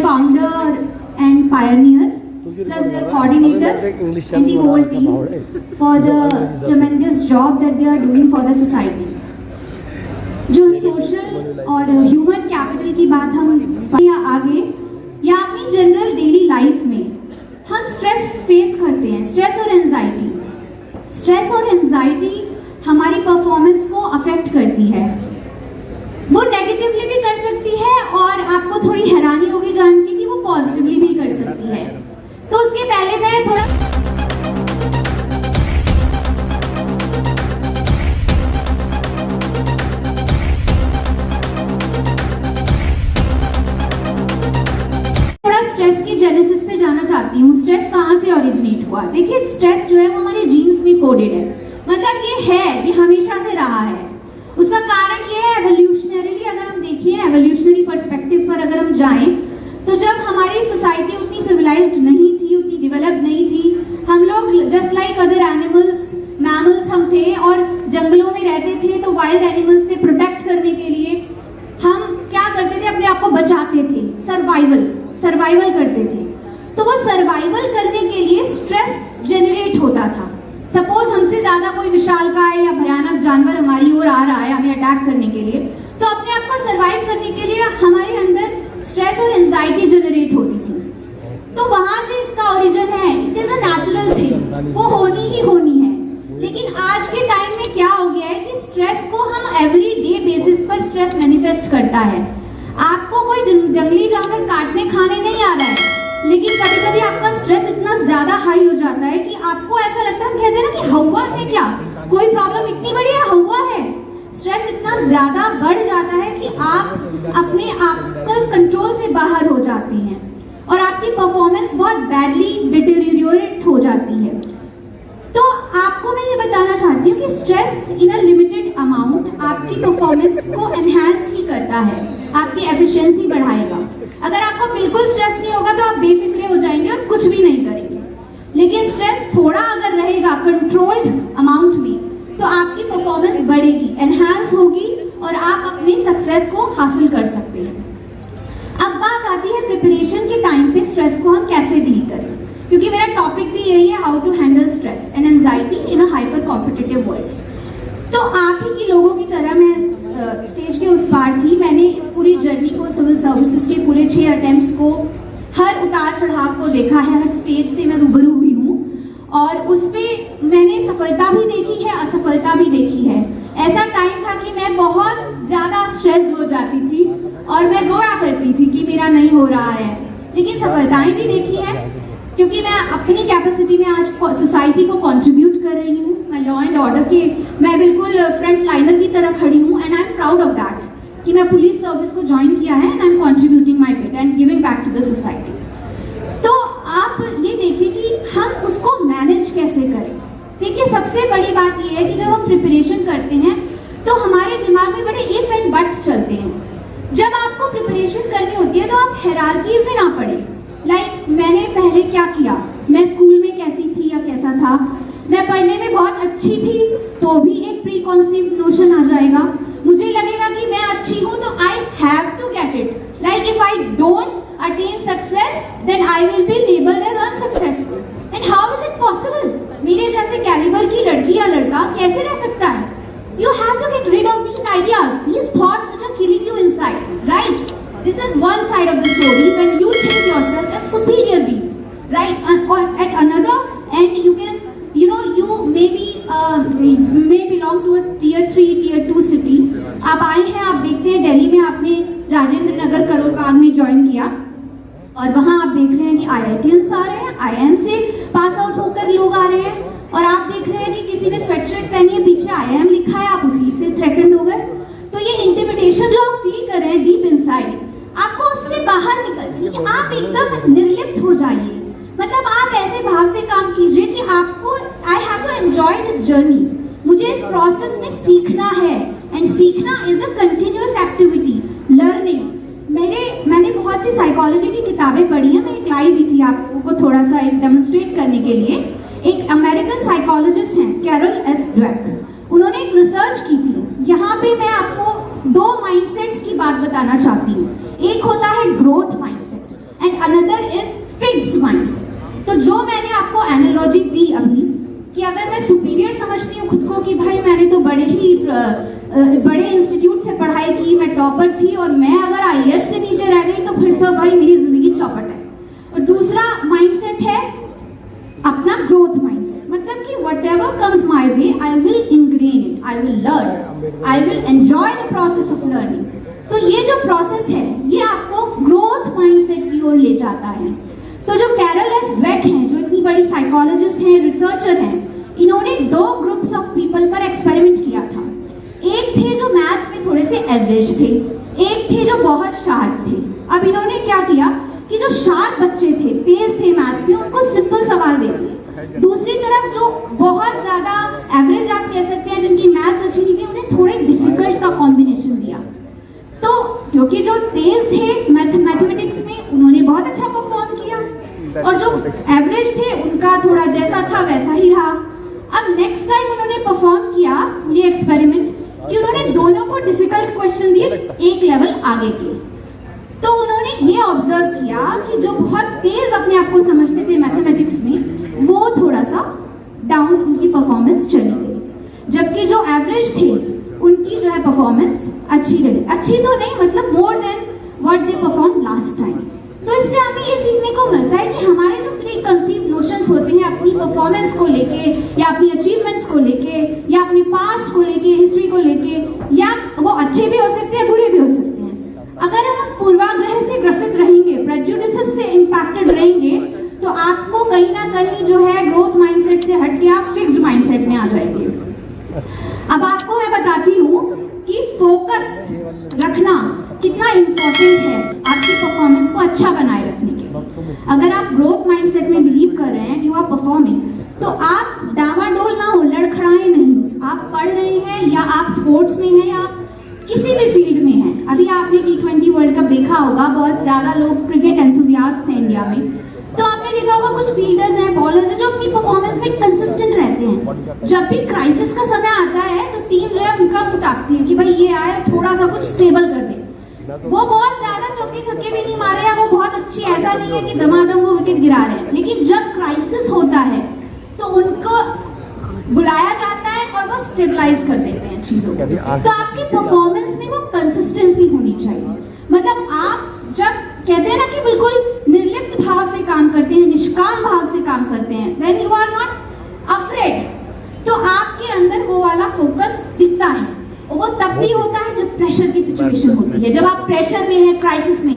founder and pioneer, plus their coordinator and the whole team for the tremendous job that they are doing for the society. जो social और human capital की बात हम आगे या अपनी जनरल डेली लाइफ में हम स्ट्रेस फेस करते हैं, स्ट्रेस और एंजाइटी हमारी परफॉर्मेंस को अफेक्ट करती है। वो नेगेटिवली भी कर सकती है और आपको थोड़ी हैरानी होगी जान के कि वो पॉजिटिवली भी कर सकती है। तो उसके पहले मैं थोड़ा स्ट्रेस की जेनेसिस पे जाना चाहती हूँ। स्ट्रेस कहाँ से ओरिजिनेट हुआ? देखिए, स्ट्रेस जो है वो हमारे जीन्स में कोडेड है, मतलब ये हमेशा से रहा है। उसका कारण ये है, एवोल्यूशनरीली अगर हम देखें, एवोल्यूशनरी पर्सपेक्टिव पर अगर हम जाएं, तो जब हमारी सोसाइटी उतनी सिविलाइज्ड नहीं थी, उतनी डेवलप्ड नहीं थी, हम लोग just like other animals, mammals हम थे और जंगलों में रहते थे, तो वाइल्ड एनिमल्स से प्रोटेक्ट करने के लिए हम क्या करते थे? अपने आप को बचाते थे, सर्वाइवल करते थे। तो वो सर्वाइवल करने के लिए स्ट्रेस जेनरेट होता था। सपोज हमसे ज्यादा कोई विशालकाय या भयानक जानवर हमारी ओर आ रहा है हमें अटैक करने के लिए, तो अपने आप को सर्वाइव करने के लिए हमारे अंदर स्ट्रेस और एंजाइटी जनरेट होती थी। तो वहां से इसका ओरिजिन है। It is a natural thing, वो होनी ही होनी है। लेकिन आज के टाइम में क्या हो गया है कि स्ट्रेस को हम एवरी डे बेसिस पर स्ट्रेस मैनिफेस्ट करता है। आपको कोई जंगली जानवर काटने खाने नहीं आ रहा है, लेकिन कभी कभी आपका स्ट्रेस इतना ज्यादा हाई हो जाता है कि आपको ऐसा लगता है, हम कहते हैं ना कि हवा है क्या, कोई प्रॉब्लम इतनी बड़ी है, हवा है। स्ट्रेस इतना ज्यादा बढ़ जाता है कि आप अपने आप को कंट्रोल से बाहर हो जाती हैं और आपकी परफॉर्मेंस बहुत बैडली डिटेरियोरेट हो जाती है। तो आपको मैं ये बताना चाहती हूँ कि stress in a limited amount आपकी परफॉर्मेंस को एनहांस ही करता है, आपकी एफिशिएंसी बढ़ाएगा। अगर आपको बिल्कुल स्ट्रेस नहीं होगा तो आप बेफिक्रे हो जाएंगे और कुछ भी नहीं करेंगे। लेकिन स्ट्रेस थोड़ा अगर रहेगा कंट्रोल्ड अमाउंट में, तो आपकी परफॉर्मेंस बढ़ेगी, एनहांस होगी और आप अपनी सक्सेस को हासिल कर सकते हैं। अब बात आती है प्रिपरेशन के टाइम पे स्ट्रेस को हम कैसे डील करें, क्योंकि मेरा टॉपिक भी यही है, how to handle stress and anxiety in a hyper competitive world. तो आप ही की लोगों की तरह मैं स्टेज के उस पार थी। मैंने इस पूरी जर्नी को, सिविल सर्विसेज के पूरे 6 अटेम्प्ट्स को, हर उतार चढ़ाव को देखा है, हर स्टेज से मैं रूबरू हुई हूँ और उसमें मैंने सफलता भी देखी है, असफलता भी देखी है। ऐसा टाइम था कि मैं बहुत ज्यादा स्ट्रेस्ड हो जाती थी और मैं रोया करती थी कि मेरा नहीं हो रहा है। लेकिन सफलताएं भी देखी है, क्योंकि मैं अपनी कैपेसिटी में आज सोसाइटी को कंट्रीब्यूट कर रही हूँ। मैं लॉ एंड ऑर्डर के, मैं बिल्कुल फ्रंट लाइनर की तरह खड़ी हूँ and I am proud of that कि मैं पुलिस सर्विस को ज्वाइन किया है and I am contributing my bit and giving back to the society. तो आप ये देखिए कि हम उसको मैनेज कैसे करें। देखिए, सबसे बड़ी बात ये है कि जब हम प्रिपरेशन करते हैं तो हमारे दिमाग में बड़े इफ एंड बट्स चलते हैं। जब आपको प्रिपरेशन करनी होती है तो आप हायरार्कीज में ना पड़े। लाइक मैंने पहले क्या किया, मैं स्कूल में कैसी थी या कैसा था, मैं पढ़ने में बहुत अच्छी थी तो भी एक प्री कॉन्सीव्ड नोशन आ जाएगा। मुझे लगेगा कि मैं अच्छी हूँ तो I have to get it. Like if I don't attain success then I will be labeled as unsuccessful and how is it possible? मेरे जैसे कैलिबर की लड़की या लड़का कैसे रह सकता है? You have to get rid of these ideas, these thoughts which are killing you inside, right? This is one side of the story when you think yourself as superior beings, right? Or at another end you can, you know, you may belong to a tier 3, tier 2 city. आप आए हैं, आप देखते हैं दिल्ली में आपने राजेंद्र नगर करोल बाग में join किया और वहां आप देख रहे हैं कि IITians आ रहे हैं, IIM से पास आउट होकर लोग आ रहे हैं और आप देख रहे हैं कि किसी ने स्वेटशर्ट पहनी है, पीछे IIM लिखा है, आप उसी से थ्रेटन्ड हो गए। तो ये इंटिमिडेशन जो आप फील कर रहे हैं डीप इनसाइड, आपको उससे बाहर निकलने, आप एकदम निर्लिप्त हो जाइए। मतलब आप ऐसे भाव से काम कीजिए कि आपको I have to enjoy this journey, मुझे इस प्रोसेस में सीखना है एंड सीखना is a continuous activity, learning. मैंने बहुत सी साइकोलॉजी की किताबें पढ़ी हैं, मैं एक लाई भी थी आपको को थोड़ा सा एक डेमोन्स्ट्रेट करने के लिए। एक अमेरिकन साइकोलॉजिस्ट हैं कैरल एस ड्वेक, उन्होंने एक रिसर्च की थी। यहाँ पे मैं आपको 2 माइंडसेट्स की बात बताना चाहती हूँ। एक होता है growth mindset another is fixed mindset. तो जो मैंने आपको एनालॉजी दी अभी कि अगर मैं सुपीरियर समझती हूँ खुद को कि भाई मैंने तो बड़े इंस्टीट्यूट से पढ़ाई की, मैं टॉपर थी और मैं अगर आईएएस से नीचे रह गई तो फिर तो भाई मेरी जिंदगी चौपट है। और दूसरा माइंडसेट है अपना ग्रोथ माइंडसेट, मतलब कि whatever comes my way I will ingrain it, I will learn, I will enjoy the process of learning। तो ये जो प्रोसेस है ये आपको ग्रोथ माइंडसेट की ओर ले जाता है। तो जो कैरल एस ड्वेक हैं, जो इतनी बड़ी साइकोलॉजिस्ट हैं, रिसर्चर हैं, इन्होंने 2 ग्रुप्स ऑफ पीपल पर एक्सपेरिमेंट किया था। एक थे जो मैथ्स में थोड़े से एवरेज थे, एक थे जो बहुत शार्प थे। अब इन्होंने क्या किया कि जो शार्प बच्चे थे, तेज थे मैथ्स में, उनको सिंपल सवाल दे दिए। दूसरी तरफ जो बहुत ज्यादा एवरेज आप कह सकते हैं, जिनकी मैथ्स अच्छी नहीं थी, उन्हें थोड़े डिफिकल्ट का कॉम्बिनेशन दिया। तो क्योंकि जो तेज थे मैथमेटिक्स में, उन्होंने बहुत अच्छा परफॉर्म किया, और जो एवरेज थे उनका थोड़ा जैसा था वैसा ही रहा। अब नेक्स्ट टाइम उन्होंने परफॉर्म किया ये एक्सपेरिमेंट कि उन्होंने दोनों को डिफिकल्ट क्वेश्चन दिए एक लेवल आगे के। तो उन्होंने ये ऑब्जर्व किया कि जो बहुत तेज अपने आप को समझते थे मैथमेटिक्स में, वो थोड़ा सा डाउन उनकी परफॉर्मेंस चली गई, जबकि जो एवरेज थे उनकी जो है परफॉर्मेंस अच्छी रही। अच्छी तो नहीं, मतलब more than what they perform last time. तो इससे हमें ये सीखने को मिलता है कि हमारे जो प्री कंसीव नोशंस होते हैं अपनी परफॉर्मेंस को लेके, या अपनी अचीवमेंट्स को लेके, या अपने पास्ट को लेके, हिस्ट्री को लेके, या वो अच्छे भी हो सकते हैं, बुरे भी हो सकते हैं। अगर हम पूर्वाग्रह से ग्रसित रहेंगे, प्रेजुडिसेस से इम्पैक्टेड रहेंगे, तो आपको कहीं ना कहीं जो है ग्रोथ माइंडसेट से हट के आप फिक्स्ड माइंडसेट में आ जाएंगे। अब आपको मैं बताती हूँ कि फोकस रखना कितना इम्पोर्टेंट है आपकी परफॉर्मेंस को अच्छा बनाए रखने के लिए। अगर आप ग्रोथ माइंडसेट में बिलीव कर रहे हैं, यू आर परफॉर्मिंग, तो आप डामाडोल ना हो, लड़खड़ाएं नहीं। आप पढ़ रहे हैं, या आप स्पोर्ट्स में हैं, या आप किसी भी फील्ड में हैं। अभी आपने T20 वर्ल्ड कप देखा होगा, बहुत ज्यादा लोग क्रिकेट एंथुसियास्ट हैं इंडिया में। तो आपने देखा होगा कुछ फील्डर्स हैं, बॉलर्स हैं, जो अपनी परफॉर्मेंस में कंसिस्टेंट रहते हैं। जब भी क्राइसिस का समय आता है तो टीम जो है उनका मुंह ताकती है कि भाई ये आए, थोड़ा सा कुछ स्टेबल कर दे। वो बहुत ज्यादा चौके छक्के भी नहीं मार रहे हैं, वो बहुत अच्छी, ऐसा नहीं है कि दमादम वो विकेट गिरा रहे हैं, लेकिन जब क्राइसिस होता है तो उनको बुलाया जाता है और वो स्टेबलाइज कर देते हैं चीजों को। तो आपकी परफॉर्मेंस में वो कंसिस्टेंसी होनी चाहिए। मतलब आप जब कहते हैं ना कि बिल्कुल निर्लिप्त भाव से काम करते हैं, निष्काम भाव से काम करते हैं, when you are not afraid, तो आपके अंदर वो वाला फोकस दिखता है। और वो तब भी होता है जब प्रेशर की सिचुएशन होती है, जब आप प्रेशर में हैं, क्राइसिस में।